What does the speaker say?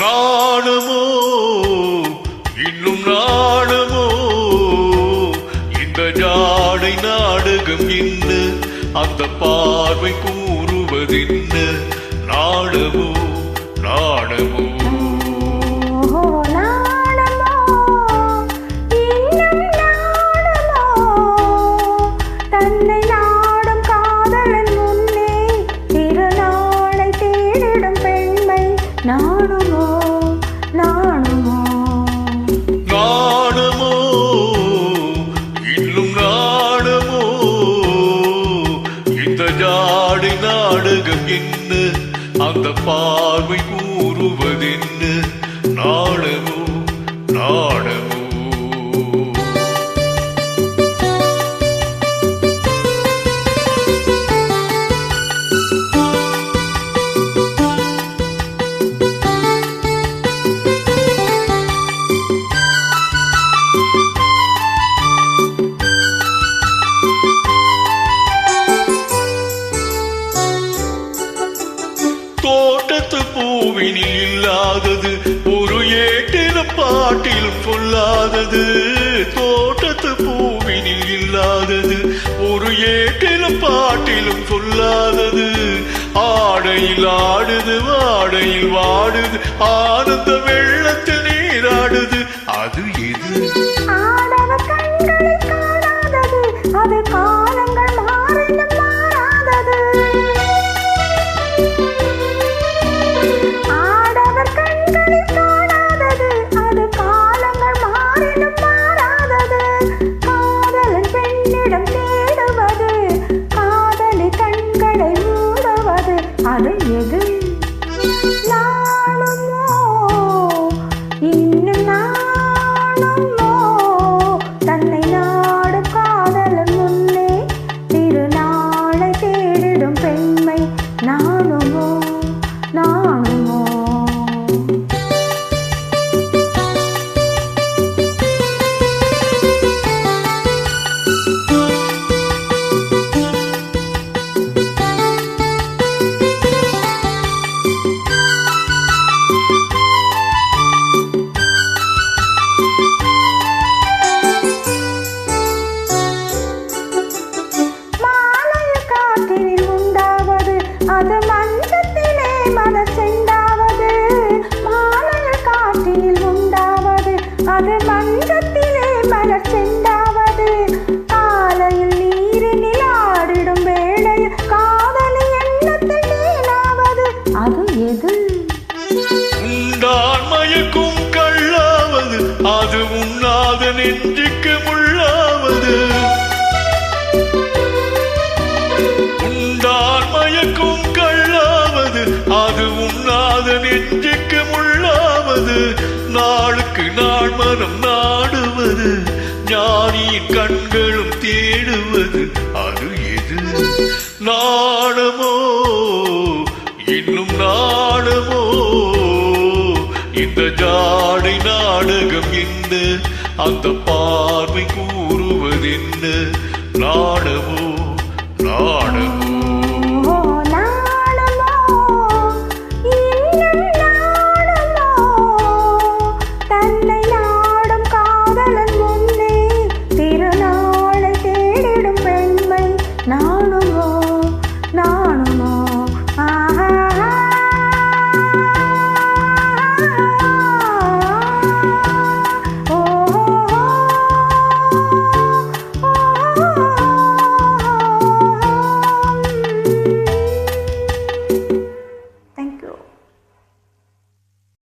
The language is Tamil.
நாணமோ இன்னும் நாணமோ இந்த ஜாடை நாடகம் என்ன அந்த பார்வை கூறுவதென்ன நாடமோ நாடமோ நாணமோ நாணமோ நாணமோ இன்னும் நாணமோ இந்த ஜாடை நாடகம் என்ன அந்த பார்வை கூறுவதென்ன நாணமோ நாணமோ தோட்டத்து பூவினில் இல்லாதது ஒரு ஏட்டின பாட்டிலும் சொல்லாதது தோட்டத்து பூவினில் இல்லாதது ஒரு ஏட்டின பாட்டிலும் சொல்லாதது ஆடையில் ஆடுது வாடையில் வாடுது ஆனந்த வெள்ளத்தில் நீராடுது அது எது அது காலங்கள் மாறிலும் மாறாதது ஆடவர் கண்களில் காணாதது அது காலங்கள் மாறிலும் மாறாதது காதலன் பெண்ணிடம் தேடுவது காதலி கண்களை மூடுவது அது எது நாளுமோ இன்னும் நாளுமோ தன்னை நாடும் காதலன் முன்னே திருநாளை தேடிடும் பெண்மை நானுமோ நானுமோ மாலையில் காற்றினில் உண்டாவது அது மஞ்சத்திலே மலர் செண்டாவது மாலையில் காற்றினில் உண்டாவது அது மஞ்சத்திலே மலர் செண்டாவது காலையில் நீரினில் ஆடிடும் வேளையில் காதலி எண்ணத்தில் நீளாவது அது எது உண்டான் மயக்கும் கள்ளாவது அது உண்ணாத நெஞ்சுக்கு முள்ளாவது உண்டான் மயக்கும் கள்ளாவது அது உண்ணாத நெஞ்சுக்கு முள்ளாவது நாளுக்கு நாள் மனம் நாடுவது ஞானியின் கண்களும் தேடுவது அது எது நாணமோ இன்னும் நாணமோ இந்த ஜாடை நாடகம் என்ன அந்த பார்வை கூறுவதென்ன நாணமோ நாணமோ